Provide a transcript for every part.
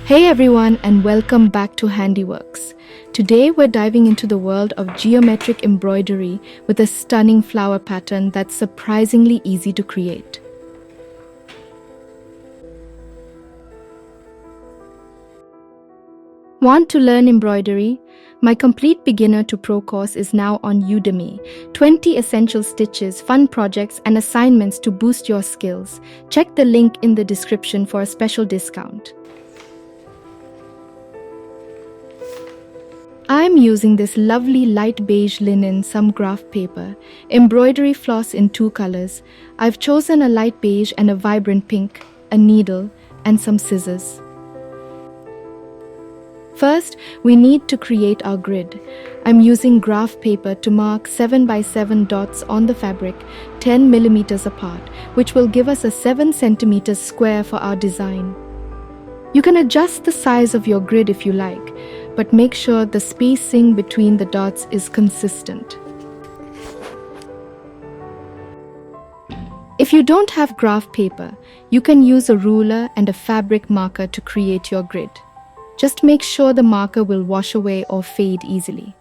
Hey everyone, and welcome back to Handiworks. Today we're diving into the world of geometric embroidery with a stunning flower pattern that's surprisingly easy to create. Want to learn embroidery? My complete beginner to pro course is now on Udemy. 20 essential stitches, fun projects, and assignments to boost your skills. Check the link in the description for a special discount. I'm using this lovely light beige linen some graph paper, embroidery floss in 2 colors. I've chosen a light beige and a vibrant pink, a needle, and some scissors. First, we need to create our grid. I'm using graph paper to mark 7 by 7 dots on the fabric, 10 millimeters apart, which will give us a 7 centimeters square for our design. You can adjust the size of your grid if you like, but make sure the spacing between the dots is consistent. If you don't have graph paper, you can use a ruler and a fabric marker to create your grid. Just make sure the marker will wash away or fade easily.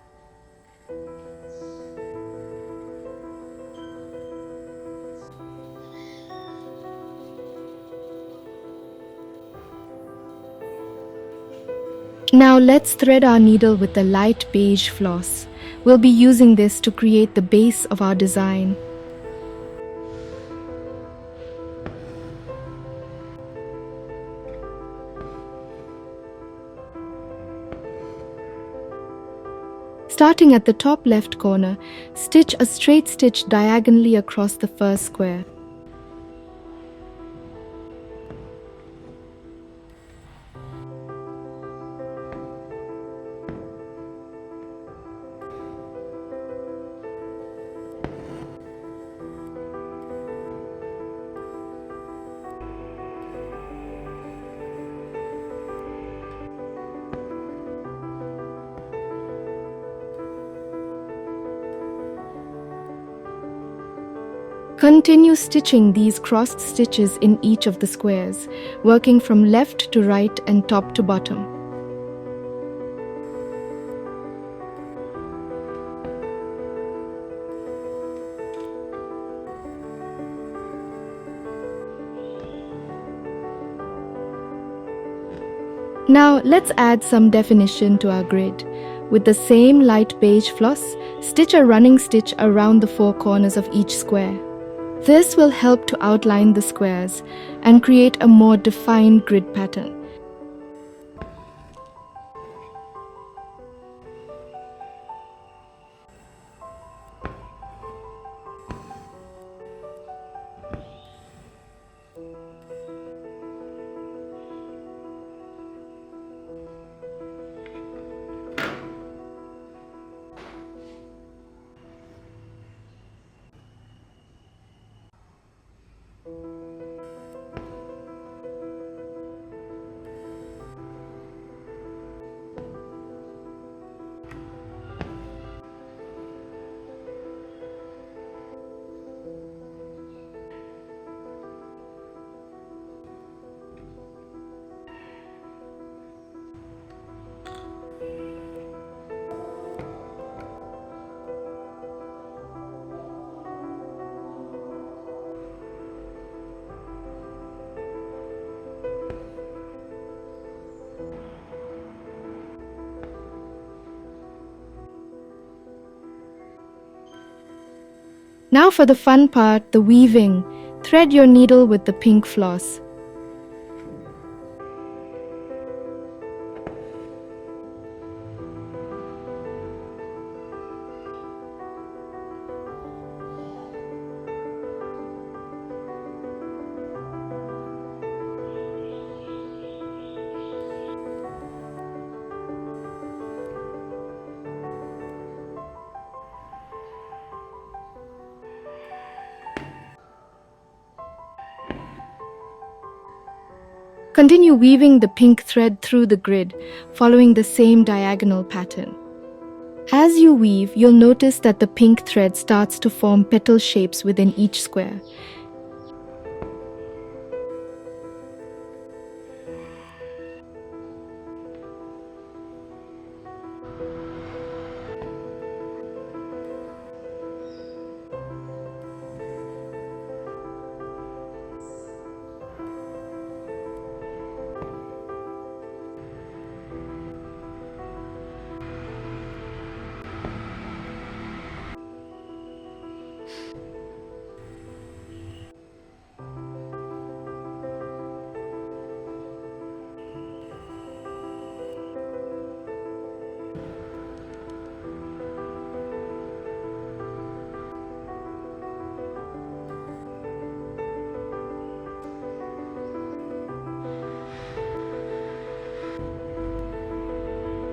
Now let's thread our needle with the light beige floss. We'll be using this to create the base of our design. Starting at the top left corner, stitch a straight stitch diagonally across the first square. Continue stitching these crossed stitches in each of the squares, working from left to right and top to bottom. Now let's add some definition to our grid. With the same light beige floss, stitch a running stitch around the 4 corners of each square. This will help to outline the squares and create a more defined grid pattern. Now for the fun part, the weaving. Thread your needle with the pink floss. Continue weaving the pink thread through the grid, following the same diagonal pattern. As you weave, you'll notice that the pink thread starts to form petal shapes within each square.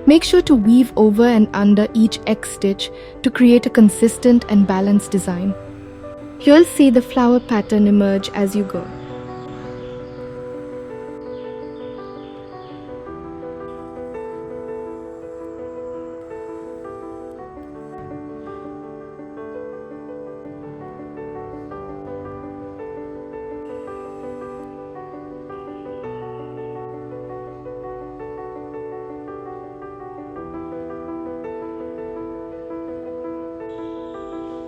Make sure to weave over and under each X stitch to create a consistent and balanced design. You'll see the flower pattern emerge as you go.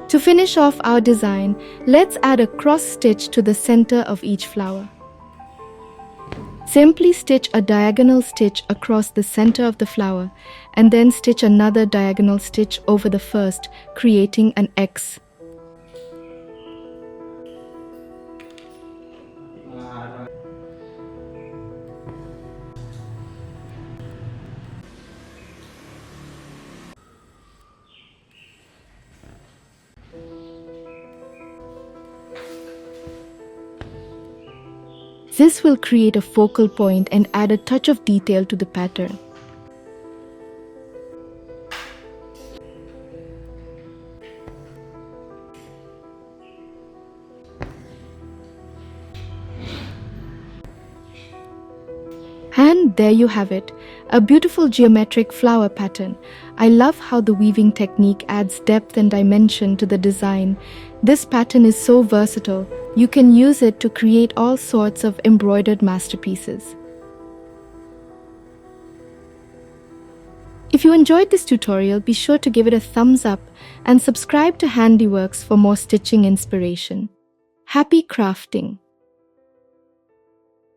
To finish off our design, let's add a cross stitch to the center of each flower. Simply stitch a diagonal stitch across the center of the flower and then stitch another diagonal stitch over the first, creating an X. This will create a focal point and add a touch of detail to the pattern. And there you have it, a beautiful geometric flower pattern. I love how the weaving technique adds depth and dimension to the design. This pattern is so versatile, you can use it to create all sorts of embroidered masterpieces. If you enjoyed this tutorial, be sure to give it a thumbs up and subscribe to Handiworks for more stitching inspiration. Happy crafting!